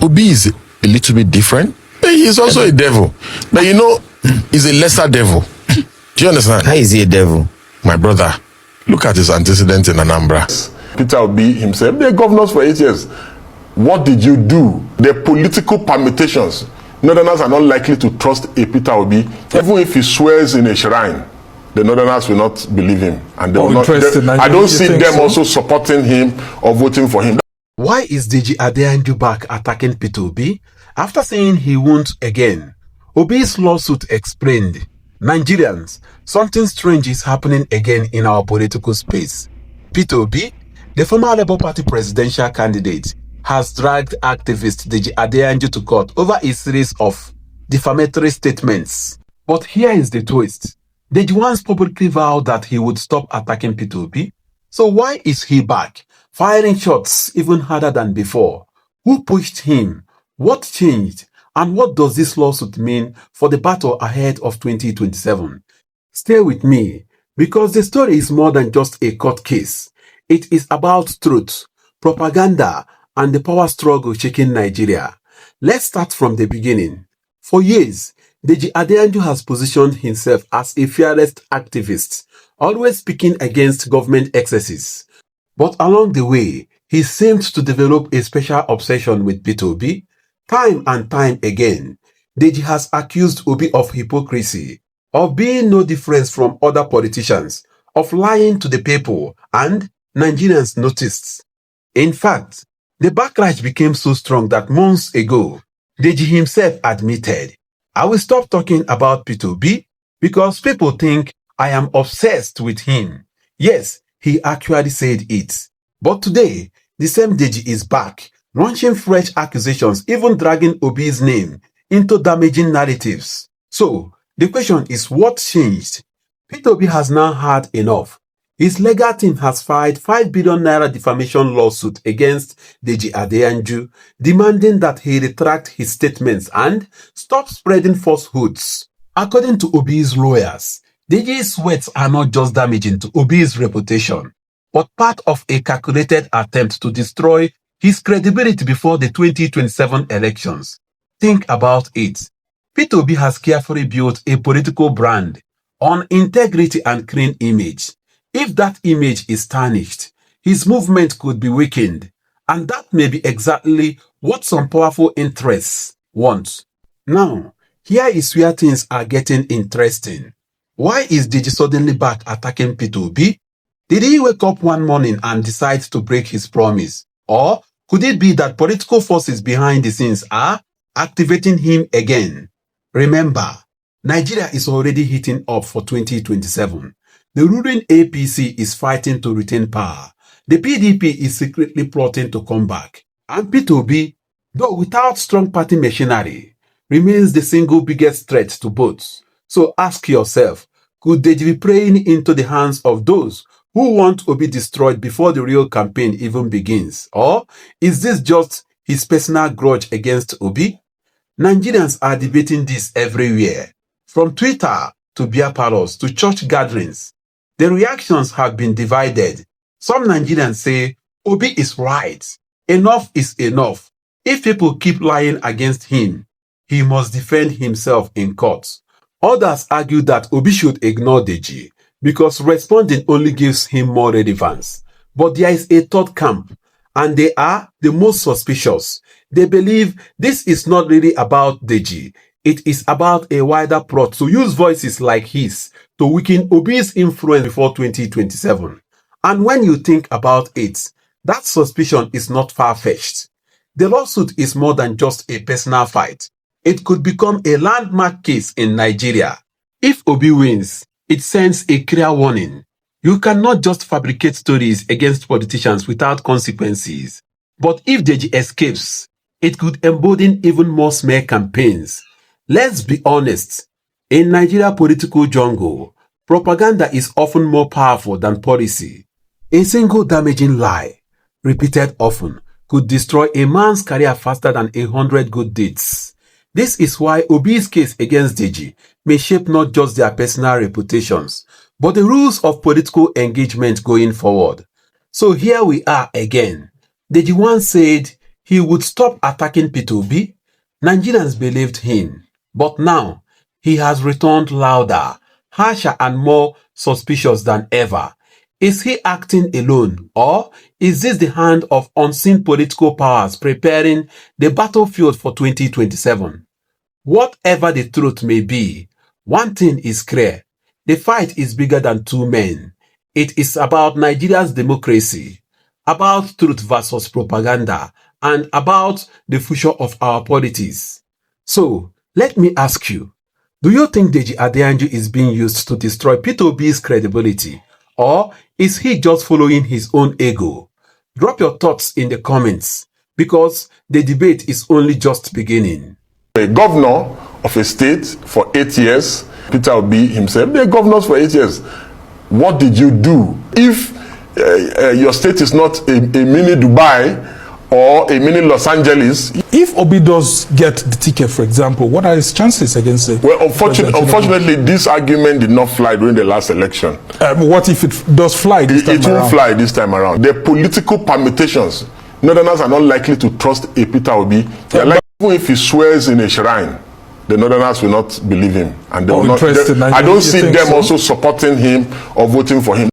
Obi is a little bit different. He's also a devil. But you know, he's a lesser devil. Do you understand? How is he a devil? My brother, look at his antecedents in Anambra. Peter Obi himself, they're governors for 8 years. What did you do? The political permutations. Northerners are not likely to trust a Peter Obi. Even if he swears in a shrine, the Northerners will not believe him. And they will not, I don't see them also supporting him or voting for him. Why is Deji Adeyanju back attacking Peter Obi? After saying he won't again, Obi's lawsuit explained, Nigerians, something strange is happening again in our political space. Peter Obi, the former Labour Party presidential candidate, has dragged activist Deji Adeyanju to court over a series of defamatory statements. But here is the twist. Deji once publicly vowed that he would stop attacking Peter Obi. So why is he back, firing shots even harder than before? Who pushed him? What changed? And what does this lawsuit mean for the battle ahead of 2027? Stay with me, because the story is more than just a court case. It is about truth, propaganda, and the power struggle shaking Nigeria. Let's start from the beginning. For years, Deji Adeyanju has positioned himself as a fearless activist, always speaking against government excesses. But along the way, he seemed to develop a special obsession with Peter Obi. Time and time again, Deji has accused Obi of hypocrisy, of being no different from other politicians, of lying to the people, and Nigerians noticed. In fact, the backlash became so strong that months ago, Deji himself admitted, I will stop talking about Peter Obi because people think I am obsessed with him. Yes, he actually said it. But today, the same Deji is back, launching fresh accusations, even dragging Obi's name into damaging narratives. So, the question is, what changed? Peter Obi has now had enough. His legal team has filed 5 billion naira defamation lawsuit against Deji Adeyanju, demanding that he retract his statements and stop spreading falsehoods. According to Obi's lawyers, Deji's words are not just damaging to Obi's reputation, but part of a calculated attempt to destroy his credibility before the 2027 elections. Think about it. Peter Obi has carefully built a political brand on integrity and clean image. If that image is tarnished, his movement could be weakened, and that may be exactly what some powerful interests want. Now, here is where things are getting interesting. Why is Deji suddenly back attacking Peter Obi? Did he wake up one morning and decide to break his promise? Or could it be that political forces behind the scenes are activating him again? Remember, Nigeria is already heating up for 2027. The ruling APC is fighting to retain power. The PDP is secretly plotting to come back. And Peter Obi, though without strong party machinery, remains the single biggest threat to both. So ask yourself, could Deji be praying into the hands of those who want Obi destroyed before the real campaign even begins? Or is this just his personal grudge against Obi? Nigerians are debating this everywhere, from Twitter to beer parlors to church gatherings. The reactions have been divided. Some Nigerians say, Obi is right. Enough is enough. If people keep lying against him, he must defend himself in court. Others argue that Obi should ignore Deji because responding only gives him more relevance. But there is a third camp, and they are the most suspicious. They believe this is not really about Deji. It is about a wider plot to use voices like his to weaken Obi's influence before 2027. And when you think about it, that suspicion is not far-fetched. The lawsuit is more than just a personal fight. It could become a landmark case in Nigeria. If Obi wins, it sends a clear warning. You cannot just fabricate stories against politicians without consequences. But if Deji escapes, it could embolden even more smear campaigns. Let's be honest. In Nigeria political jungle, propaganda is often more powerful than policy. A single damaging lie, repeated often, could destroy a man's career faster than 100 good deeds. This is why Obi's case against Deji may shape not just their personal reputations, but the rules of political engagement going forward. So here we are again. Deji once said he would stop attacking Peter Obi, Nigerians believed him. But now, he has returned louder, harsher and more suspicious than ever. Is he acting alone, or is this the hand of unseen political powers preparing the battlefield for 2027? Whatever the truth may be, one thing is clear. The fight is bigger than two men. It is about Nigeria's democracy, about truth versus propaganda, and about the future of our politics. So, let me ask you, do you think Deji Adeyanju is being used to destroy Peter Obi's credibility, or is he just following his own ego? Drop your thoughts in the comments, because the debate is only just beginning. A governor of a state for 8 years, Peter Obi himself, they're governors for 8 years. What did you do? If your state is not a mini Dubai or a mini Los Angeles. If Obi does get the ticket, for example, what are his chances against it? Well, unfortunately, this argument did not fly during the last election. What if it does fly this time around? It won't fly this time around. The political permutations, Northerners are not likely to trust a Peter Obi. Like, even if he swears in a shrine, the Northerners will not believe him. And they will not, I don't see them also supporting him or voting for him.